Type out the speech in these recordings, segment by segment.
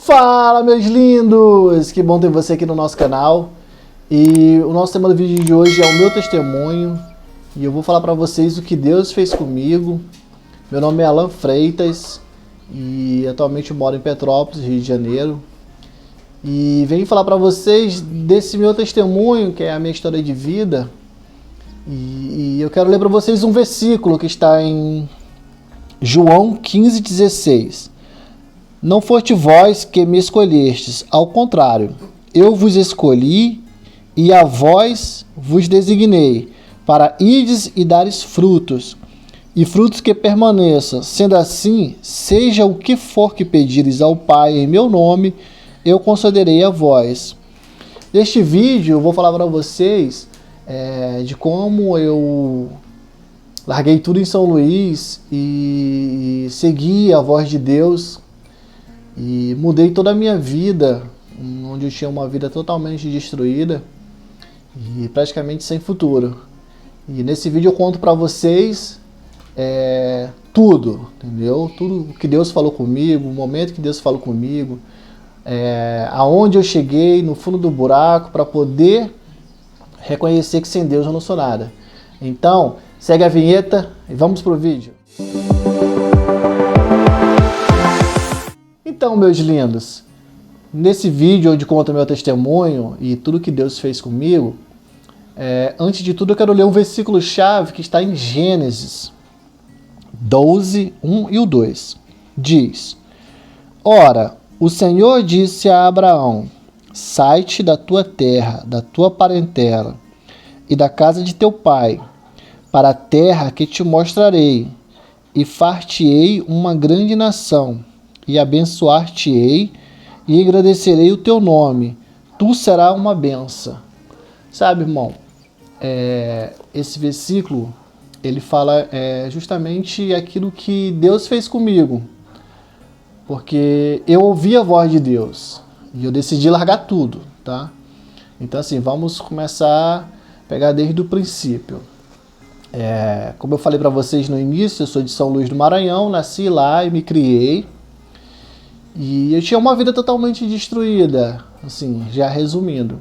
Fala, meus lindos! Que bom ter você aqui no nosso canal. E o nosso tema do vídeo de hoje é o meu testemunho. E eu vou falar para vocês o que Deus fez comigo. Meu nome é Alan Freitas e atualmente eu moro em Petrópolis, Rio de Janeiro. E venho falar para vocês desse meu testemunho, que é a minha história de vida. E eu quero ler para vocês um versículo que está em João 15,16. Não foste vós que me escolhestes, ao contrário, eu vos escolhi e a vós vos designei, para ides e dares frutos, e frutos que permaneçam. Sendo assim, seja o que for que pedires ao Pai em meu nome, eu concederei a vós. Neste vídeo eu vou falar para vocês de como eu larguei tudo em São Luís e segui a voz de Deus. E mudei toda a minha vida, onde eu tinha uma vida totalmente destruída e praticamente sem futuro. E nesse vídeo eu conto pra vocês tudo, entendeu? Tudo que Deus falou comigo, o momento que Deus falou comigo, aonde eu cheguei, no fundo do buraco, para poder reconhecer que sem Deus eu não sou nada. Então, segue a vinheta e vamos pro vídeo. Então, meus lindos, nesse vídeo onde conto meu testemunho e tudo que Deus fez comigo, antes de tudo eu quero ler um versículo-chave que está em Gênesis 12, 1 e o 2. Diz: Ora, o Senhor disse a Abraão, sai-te da tua terra, da tua parentela e da casa de teu pai, para a terra que te mostrarei, e far-te-ei uma grande nação, e abençoar-te-ei, e engrandecerei o teu nome, tu serás uma benção. Sabe, irmão, esse versículo, ele fala justamente aquilo que Deus fez comigo, porque eu ouvi a voz de Deus, e eu decidi largar tudo, tá? Então assim, vamos começar a pegar desde o princípio. Como eu falei para vocês no início, eu sou de São Luís do Maranhão, nasci lá e me criei. E eu tinha uma vida totalmente destruída, assim, já resumindo.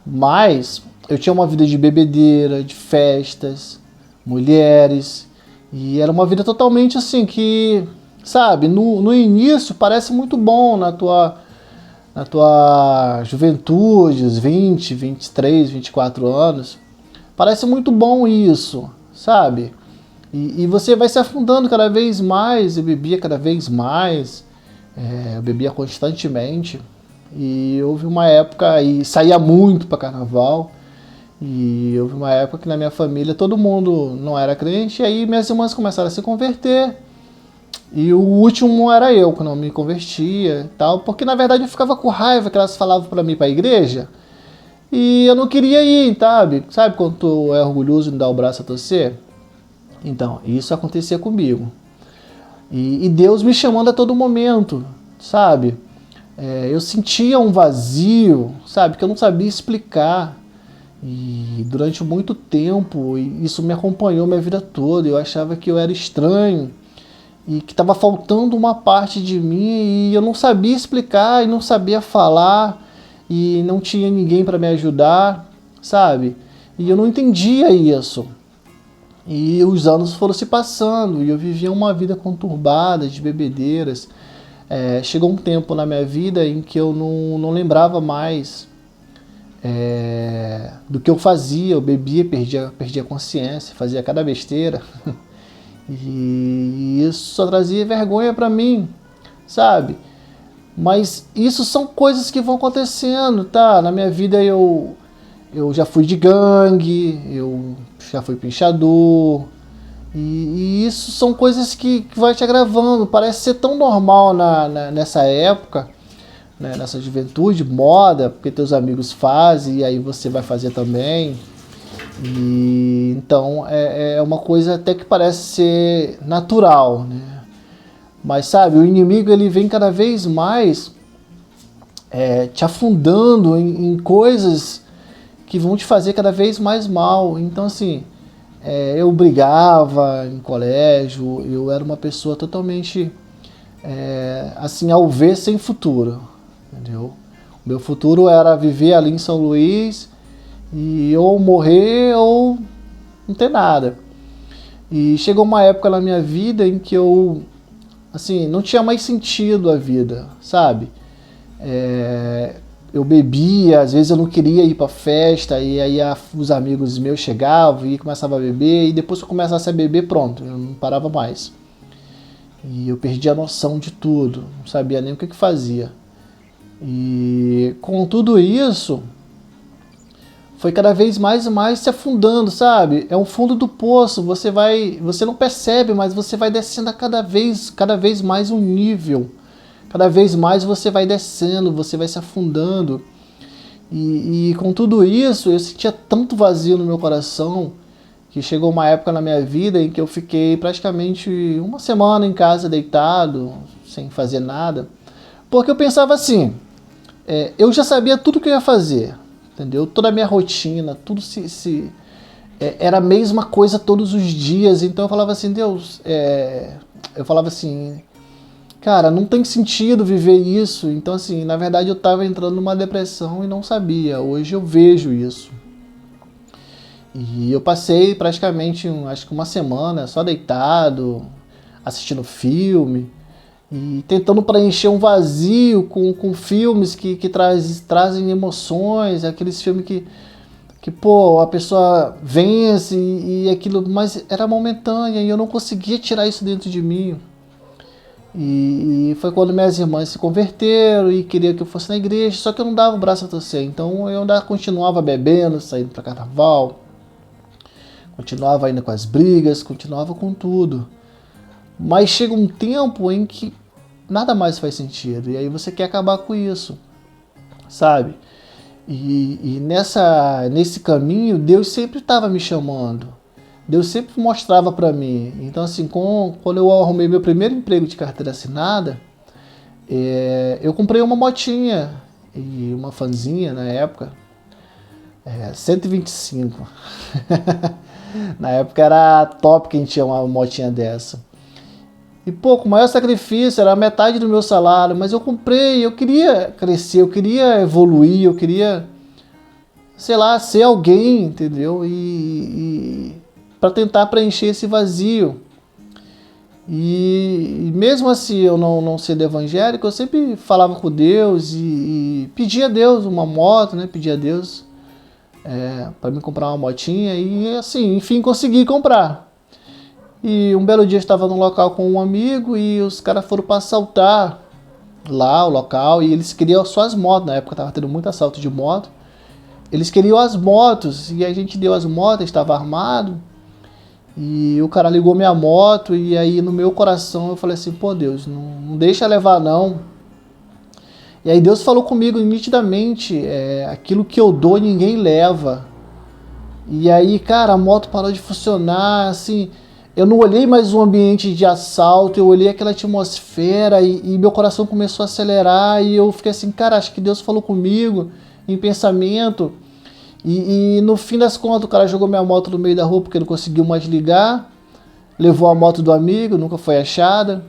Mas eu tinha uma vida de bebedeira, de festas, mulheres. E era uma vida totalmente assim que, sabe, no início parece muito bom na tua juventude, os 20, 23, 24 anos. Parece muito bom isso, sabe? E você vai se afundando cada vez mais, eu bebia cada vez mais. Eu bebia constantemente e houve uma época, e saía muito para carnaval, e houve uma época que na minha família todo mundo não era crente, e aí minhas irmãs começaram a se converter, e o último era eu, que não me convertia e tal, porque na verdade eu ficava com raiva que elas falavam para mim ir para a igreja, e eu não queria ir, sabe quando tu é orgulhoso e não dá o braço a torcer? Então, isso acontecia comigo. E Deus me chamando a todo momento, sabe? Eu sentia um vazio, sabe? Que eu não sabia explicar. E durante muito tempo, isso me acompanhou minha vida toda. Eu achava que eu era estranho e que estava faltando uma parte de mim e eu não sabia explicar e não sabia falar e não tinha ninguém para me ajudar, sabe? E eu não entendia isso. E os anos foram se passando e eu vivia uma vida conturbada, de bebedeiras. Chegou um tempo na minha vida em que eu não lembrava mais do que eu fazia. Eu bebia, perdia a consciência, fazia cada besteira. E isso só trazia vergonha para mim, sabe? Mas isso são coisas que vão acontecendo, tá? Na minha vida eu já fui de gangue, eu já fui pinchador, e isso são coisas que vai te agravando. Parece ser tão normal nessa época, né, nessa juventude, moda, porque teus amigos fazem e aí você vai fazer também. E então é uma coisa até que parece ser natural, né? Mas sabe, o inimigo ele vem cada vez mais te afundando em coisas que vão te fazer cada vez mais mal. Então assim, eu brigava em colégio, eu era uma pessoa totalmente assim, ao ver sem futuro, entendeu? O meu futuro era viver ali em São Luís e ou morrer ou não ter nada. E chegou uma época na minha vida em que eu, assim, não tinha mais sentido a vida, sabe? Eu bebia, às vezes eu não queria ir pra festa, e aí os amigos meus chegavam e começavam a beber, e depois que eu começasse a beber, pronto, eu não parava mais. E eu perdi a noção de tudo, não sabia nem o que fazia. E com tudo isso, foi cada vez mais e mais se afundando, sabe? É um fundo do poço, você não percebe, mas você vai descendo a cada vez mais um nível. Cada vez mais você vai descendo, você vai se afundando. E com tudo isso, eu sentia tanto vazio no meu coração, que chegou uma época na minha vida em que eu fiquei praticamente uma semana em casa deitado, sem fazer nada. Porque eu pensava assim, eu já sabia tudo que eu ia fazer, entendeu? Toda a minha rotina, tudo era a mesma coisa todos os dias. Então eu falava assim, Deus, eu falava assim, cara, não tem sentido viver isso. Então assim, na verdade eu estava entrando numa depressão e não sabia. Hoje eu vejo isso. E eu passei praticamente, acho que uma semana só deitado, assistindo filme e tentando preencher um vazio com filmes que trazem emoções, aqueles filmes que pô, a pessoa vence e aquilo, mas era momentânea e eu não conseguia tirar isso dentro de mim. E foi quando minhas irmãs se converteram e queriam que eu fosse na igreja, só que eu não dava o braço a torcer, então eu ainda continuava bebendo, saindo para carnaval, continuava indo com as brigas, continuava com tudo. Mas chega um tempo em que nada mais faz sentido, e aí você quer acabar com isso, sabe? E nesse caminho, Deus sempre estava me chamando. Deus sempre mostrava para mim. Então, assim, quando eu arrumei meu primeiro emprego de carteira assinada, eu comprei uma motinha e uma fanzinha na época, 125. Na época era top quem tinha uma motinha dessa. E, pô, com o maior sacrifício, era metade do meu salário, mas eu comprei, eu queria crescer, eu queria evoluir, eu queria, sei lá, ser alguém, entendeu? E para tentar preencher esse vazio. E mesmo assim, eu não sendo evangélico, eu sempre falava com Deus e pedia a Deus uma moto, né? Pedia a Deus para me comprar uma motinha e, assim, enfim, consegui comprar. E um belo dia eu estava num local com um amigo e os caras foram para assaltar lá o local e eles queriam só as motos. Na época estava tendo muito assalto de moto. Eles queriam as motos e a gente deu as motos, estava armado. E o cara ligou minha moto e aí no meu coração eu falei assim, pô Deus, não deixa levar não. E aí Deus falou comigo nitidamente, aquilo que eu dou ninguém leva. E aí, cara, a moto parou de funcionar, assim, eu não olhei mais o ambiente de assalto, eu olhei aquela atmosfera e meu coração começou a acelerar e eu fiquei assim, cara, acho que Deus falou comigo em pensamento. E no fim das contas o cara jogou minha moto no meio da rua porque não conseguiu mais ligar, levou a moto do amigo, nunca foi achada.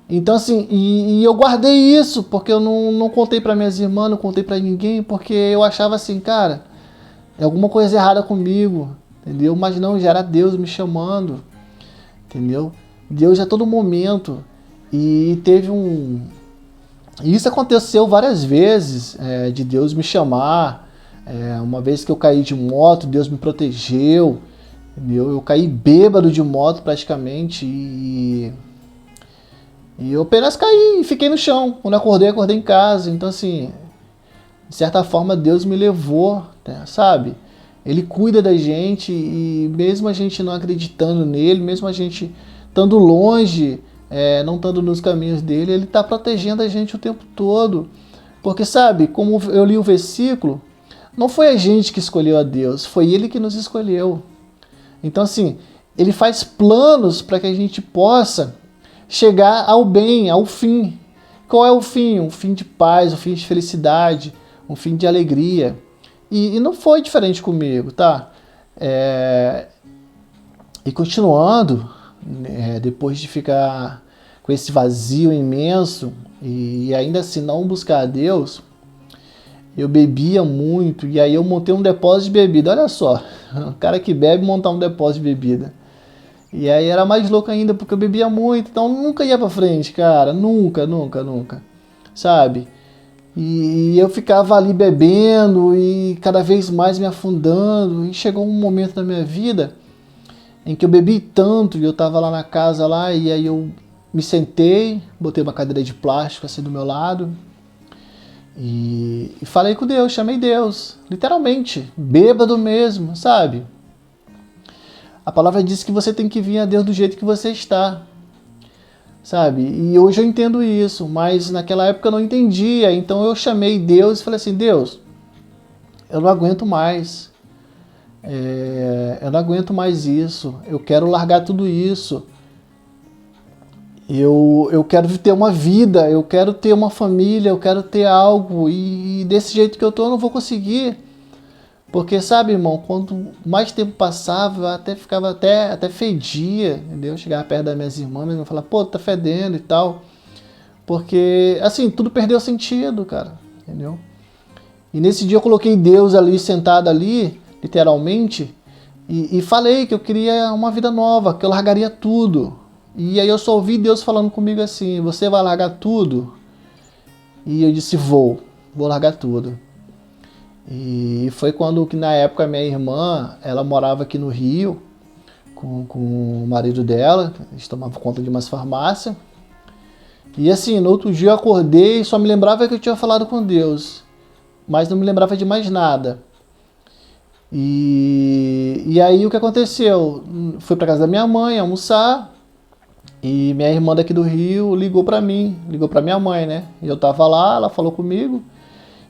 Então assim, e eu guardei isso porque eu não contei para minhas irmãs, não contei para ninguém, porque eu achava assim, cara, é alguma coisa errada comigo, entendeu? Mas não, já era Deus me chamando, entendeu? Deus a todo momento. E teve e isso aconteceu várias vezes, de Deus me chamar. Uma vez que eu caí de moto, Deus me protegeu, entendeu? Eu caí bêbado de moto praticamente e eu apenas caí e fiquei no chão. Quando acordei em casa. Então assim, de certa forma Deus me levou, né, sabe? Ele cuida da gente e mesmo a gente não acreditando nele, mesmo a gente estando longe, não estando nos caminhos dele, ele está protegendo a gente o tempo todo. Porque sabe, como eu li o versículo, não foi a gente que escolheu a Deus, foi Ele que nos escolheu. Então assim, Ele faz planos para que a gente possa chegar ao bem, ao fim. Qual é o fim? Um fim de paz, um fim de felicidade, um fim de alegria. E não foi diferente comigo, tá? E continuando, depois de ficar com esse vazio imenso, e ainda assim não buscar a Deus, eu bebia muito, e aí eu montei um depósito de bebida. Olha só, o cara que bebe montar um depósito de bebida. E aí era mais louco ainda, porque eu bebia muito, então nunca ia pra frente, cara, nunca, sabe? E eu ficava ali bebendo e cada vez mais me afundando, e chegou um momento na minha vida em que eu bebi tanto, e eu tava lá na casa lá, e aí eu me sentei, botei uma cadeira de plástico assim do meu lado, e falei com Deus, chamei Deus, literalmente, bêbado mesmo, sabe? A palavra diz que você tem que vir a Deus do jeito que você está, sabe? E hoje eu entendo isso, mas naquela época eu não entendia, então eu chamei Deus e falei assim, Deus, eu não aguento mais, eu não aguento mais isso, eu quero largar tudo isso, eu quero ter uma vida, eu quero ter uma família, eu quero ter algo, e desse jeito que eu tô eu não vou conseguir. Porque, sabe, irmão, quanto mais tempo passava, eu até ficava até fedia, entendeu? Chegava perto das minhas irmãs, mas eu falava, pô, tá fedendo e tal. Porque, assim, tudo perdeu sentido, cara, entendeu? E nesse dia eu coloquei Deus ali, sentado ali, literalmente, e falei que eu queria uma vida nova, que eu largaria tudo. E aí eu só ouvi Deus falando comigo assim, você vai largar tudo? E eu disse, vou largar tudo. E foi quando que na época minha irmã, ela morava aqui no Rio com o marido dela, eles tomavam conta de umas farmácias. E assim, no outro dia eu acordei e só me lembrava que eu tinha falado com Deus, mas não me lembrava de mais nada. E aí o que aconteceu? Fui pra casa da minha mãe almoçar, e minha irmã daqui do Rio ligou pra mim, ligou pra minha mãe, né? E eu tava lá, ela falou comigo.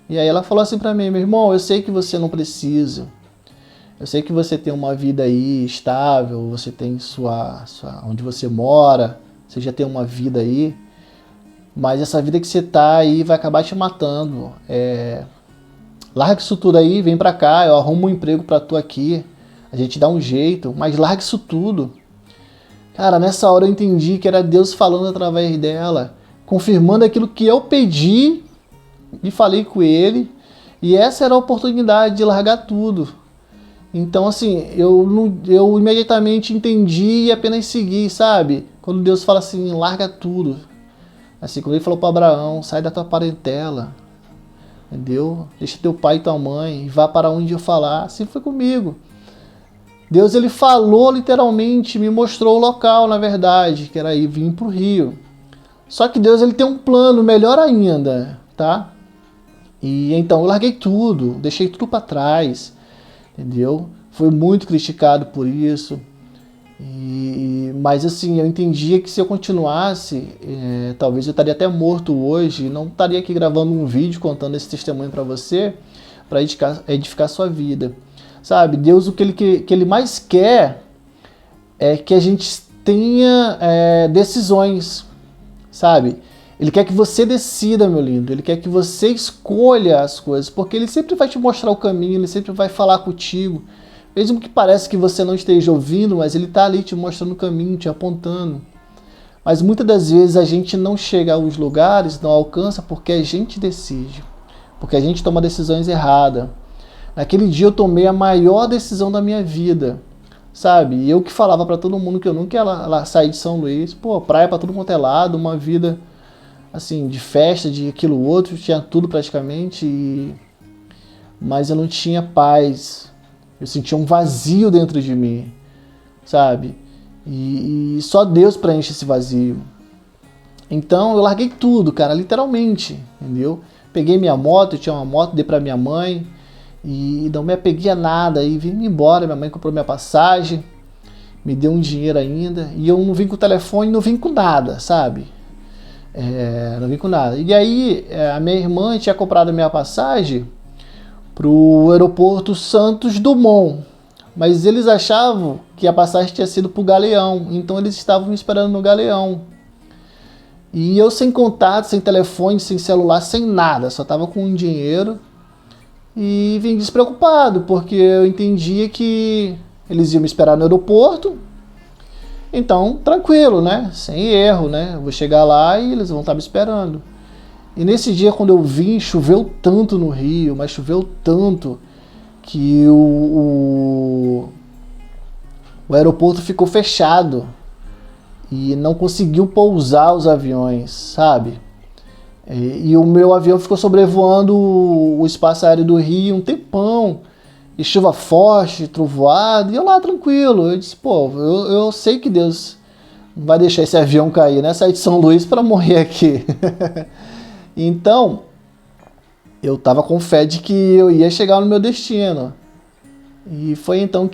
E aí ela falou assim pra mim, meu irmão, eu sei que você não precisa, eu sei que você tem uma vida aí estável, você tem onde você mora, você já tem uma vida aí, mas essa vida que você tá aí vai acabar te matando. Larga isso tudo aí, vem pra cá, eu arrumo um emprego pra tu aqui, a gente dá um jeito, mas larga isso tudo. Cara, nessa hora eu entendi que era Deus falando através dela, confirmando aquilo que eu pedi, e falei com ele, e essa era a oportunidade de largar tudo. Então assim, eu imediatamente entendi e apenas segui, sabe? Quando Deus fala assim, larga tudo. Assim, quando ele falou para Abraão, sai da tua parentela, entendeu? Deixa teu pai e tua mãe e vá para onde eu falar. Assim foi comigo. Deus, ele falou literalmente, me mostrou o local, na verdade, que era ir vir para o Rio. Só que Deus, ele tem um plano melhor ainda, tá? E então eu larguei tudo, deixei tudo para trás, entendeu? Fui muito criticado por isso, mas assim, eu entendia que se eu continuasse, talvez eu estaria até morto hoje, não estaria aqui gravando um vídeo contando esse testemunho para você, para edificar a sua vida. Sabe, Deus, o que ele mais quer é que a gente tenha decisões, sabe? Ele quer que você decida, meu lindo. Ele quer que você escolha as coisas, porque ele sempre vai te mostrar o caminho, ele sempre vai falar contigo. Mesmo que pareça que você não esteja ouvindo, mas ele está ali te mostrando o caminho, te apontando. Mas muitas das vezes a gente não chega aos lugares, não alcança, porque a gente decide. Porque a gente toma decisões erradas. Naquele dia eu tomei a maior decisão da minha vida, sabe? E eu que falava para todo mundo que eu nunca ia sair de São Luís. Pô, praia para todo quanto é lado, uma vida assim, de festa, de aquilo outro, tinha tudo praticamente, mas eu não tinha paz. Eu sentia um vazio dentro de mim, sabe? E só Deus preenche esse vazio. Então eu larguei tudo, cara, literalmente, entendeu? Peguei minha moto, eu tinha uma moto, dei pra minha mãe, e não me apeguei a nada, e vim embora. Minha mãe comprou minha passagem, me deu um dinheiro ainda, e eu não vim com o telefone, não vim com nada, sabe? Não vim com nada. E aí, a minha irmã tinha comprado a minha passagem pro aeroporto Santos Dumont, mas eles achavam que a passagem tinha sido pro Galeão, então eles estavam me esperando no Galeão. E eu sem contato, sem telefone, sem celular, sem nada, só tava com um dinheiro e vim despreocupado, porque eu entendia que eles iam me esperar no aeroporto Então, tranquilo, né? Sem erro, né? Eu vou chegar lá e eles vão estar me esperando. E nesse dia, quando eu vim, choveu tanto no Rio, mas choveu tanto que o aeroporto ficou fechado e não conseguiu pousar os aviões, sabe? E o meu avião ficou sobrevoando o espaço aéreo do Rio um tempão, e chuva forte, trovoada, e eu lá tranquilo. Eu disse, pô, eu sei que Deus não vai deixar esse avião cair, né? Sair de São Luís para morrer aqui. Então, eu tava com fé de que eu ia chegar no meu destino. E foi então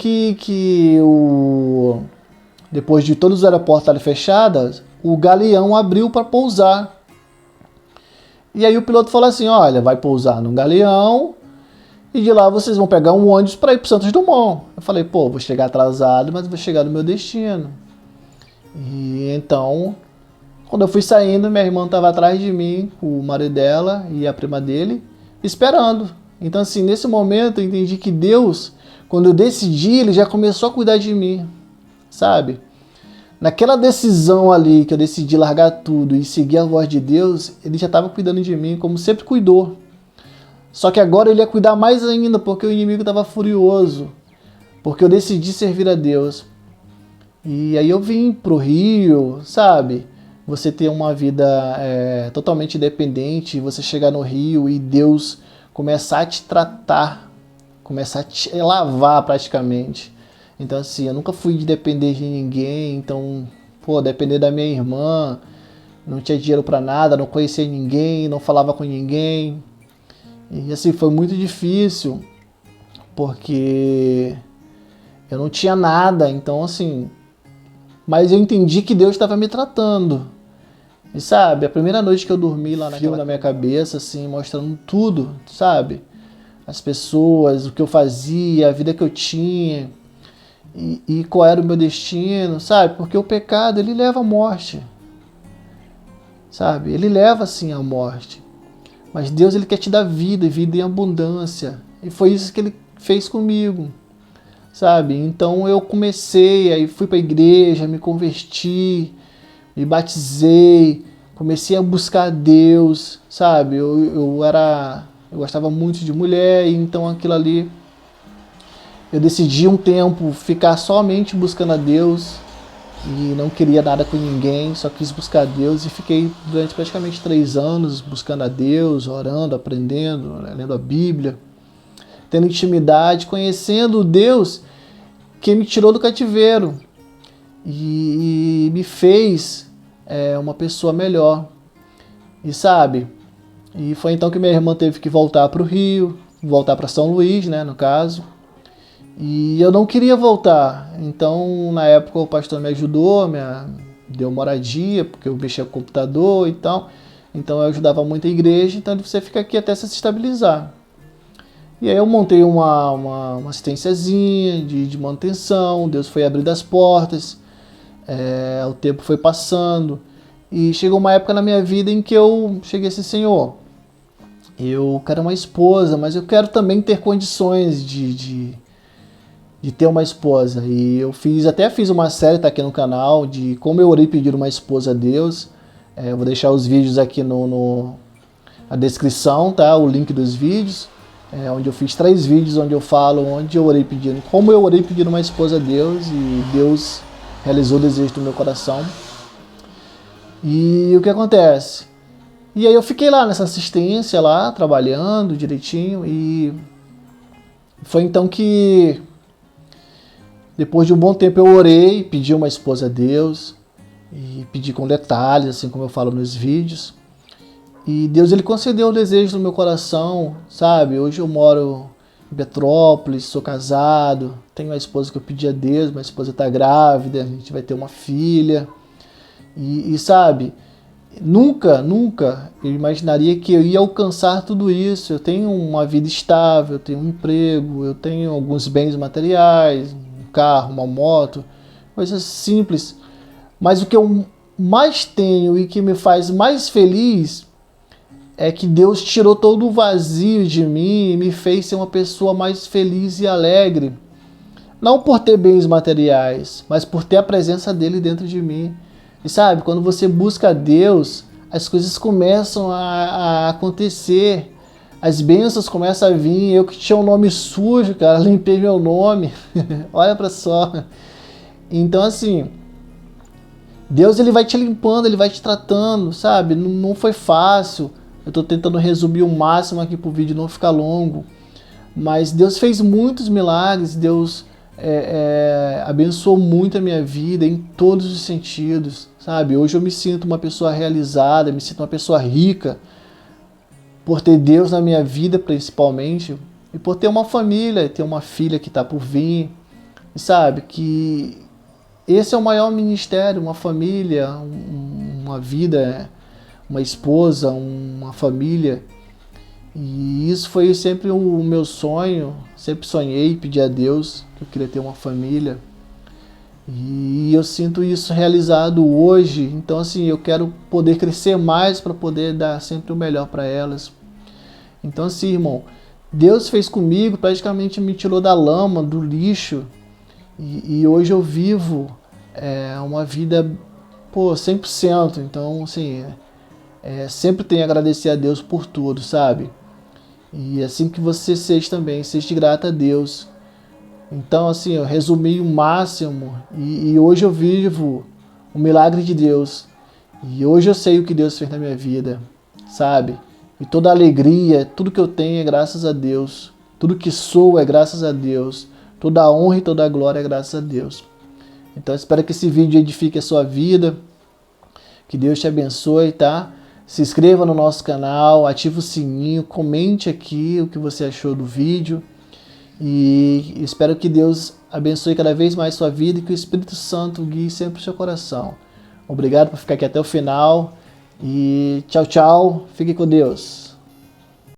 depois de todos os aeroportos estarem fechados, o Galeão abriu para pousar. E aí o piloto falou assim, olha, vai pousar no Galeão e de lá vocês vão pegar um ônibus para ir para Santos Dumont. Eu falei, pô, vou chegar atrasado, mas vou chegar no meu destino. E então, quando eu fui saindo, minha irmã estava atrás de mim, o marido dela e a prima dele, esperando. Então assim, nesse momento eu entendi que Deus, quando eu decidi, Ele já começou a cuidar de mim, sabe? Naquela decisão ali, que eu decidi largar tudo e seguir a voz de Deus, Ele já estava cuidando de mim, como sempre cuidou. Só que agora Ele ia cuidar mais ainda, porque o inimigo estava furioso, porque eu decidi servir a Deus. E aí eu vim pro Rio, sabe? Você ter uma vida totalmente independente, você chegar no Rio e Deus começar a te tratar, começar a te lavar praticamente. Então assim, eu nunca fui de depender de ninguém, então, pô, depender da minha irmã, não tinha dinheiro pra nada, não conhecia ninguém, não falava com ninguém. E assim, foi muito difícil, porque eu não tinha nada, então assim, mas eu entendi que Deus estava me tratando. E sabe, a primeira noite que eu dormi lá na minha cabeça, assim, mostrando tudo, sabe? As pessoas, o que eu fazia, a vida que eu tinha. E qual era o meu destino, sabe? Porque o pecado, ele leva à morte, sabe? Ele leva, sim, à morte. Mas Deus, Ele quer te dar vida, e vida em abundância. E foi isso que Ele fez comigo, sabe? Então eu comecei, aí fui para a igreja, me converti, me batizei, comecei a buscar Deus, sabe? Eu gostava muito de mulher, e então aquilo ali, eu decidi um tempo ficar somente buscando a Deus e não queria nada com ninguém, só quis buscar a Deus e fiquei durante praticamente 3 anos buscando a Deus, orando, aprendendo, lendo a Bíblia, tendo intimidade, conhecendo o Deus que me tirou do cativeiro e me fez uma pessoa melhor. E sabe, e foi então que minha irmã teve que voltar para o Rio, voltar para São Luís, né, no caso. E eu não queria voltar, então na época o pastor me ajudou, deu moradia, porque eu mexia com o computador e tal, então eu ajudava muito a igreja, então você fica aqui até se estabilizar. E aí eu montei uma assistênciazinha de manutenção, Deus foi abrindo as portas, o tempo foi passando, e chegou uma época na minha vida em que eu cheguei assim, Senhor, eu quero uma esposa, mas eu quero também ter condições de ter uma esposa. E eu até fiz uma série, tá aqui no canal, de como eu orei pedir uma esposa a Deus. Eu vou deixar os vídeos aqui na descrição, tá? O link dos vídeos, onde eu fiz 3 vídeos onde eu falo onde eu orei pedindo, como eu orei pedindo uma esposa a Deus, e Deus realizou o desejo do meu coração. E o que acontece? E aí eu fiquei lá nessa assistência lá, trabalhando direitinho, e foi então que depois de um bom tempo eu orei, pedi uma esposa a Deus, e pedi com detalhes, assim como eu falo nos vídeos. E Deus, Ele concedeu o desejo do meu coração, sabe? Hoje eu moro em Petrópolis, sou casado, tenho uma esposa que eu pedi a Deus, minha esposa está grávida, a gente vai ter uma filha. E sabe, nunca eu imaginaria que eu ia alcançar tudo isso. Eu tenho uma vida estável, eu tenho um emprego, eu tenho alguns bens materiais, carro, uma moto, coisas simples, mas o que eu mais tenho e que me faz mais feliz é que Deus tirou todo o vazio de mim e me fez ser uma pessoa mais feliz e alegre, Não por ter bens materiais, mas por ter a presença dele dentro de mim. E sabe, quando você busca a Deus, as coisas começam a acontecer. As bênçãos começam a vir. Eu que tinha um nome sujo, cara, limpei meu nome. Olha pra só. Então, assim, Deus ele vai te limpando, ele vai te tratando, sabe? Não foi fácil. Eu tô tentando resumir o máximo aqui pro vídeo não ficar longo. Mas Deus fez muitos milagres, Deus abençoou muito a minha vida em todos os sentidos, sabe? Hoje eu me sinto uma pessoa realizada, me sinto uma pessoa rica, por ter Deus na minha vida principalmente, e por ter uma família, ter uma filha que está por vir, e sabe? Que esse é o maior ministério, uma família, uma vida, uma esposa, uma família. E isso foi sempre o meu sonho, sempre sonhei, pedi a Deus que eu queria ter uma família. E eu sinto isso realizado hoje, então assim, eu quero poder crescer mais para poder dar sempre o melhor para elas. Então assim, irmão, Deus fez comigo, praticamente me tirou da lama, do lixo, e hoje eu vivo uma vida, 100%. Então assim, sempre tenho a agradecer a Deus por tudo, sabe? E assim que você seja também, seja grato a Deus. Então, assim, eu resumi o máximo e hoje eu vivo o milagre de Deus. E hoje eu sei o que Deus fez na minha vida, sabe? E toda a alegria, tudo que eu tenho é graças a Deus. Tudo que sou é graças a Deus. Toda a honra e toda a glória é graças a Deus. Então, eu espero que esse vídeo edifique a sua vida. Que Deus te abençoe, tá? Se inscreva no nosso canal, ative o sininho, comente aqui o que você achou do vídeo. E espero que Deus abençoe cada vez mais sua vida e que o Espírito Santo guie sempre o seu coração. Obrigado por ficar aqui até o final. E tchau, tchau. Fique com Deus.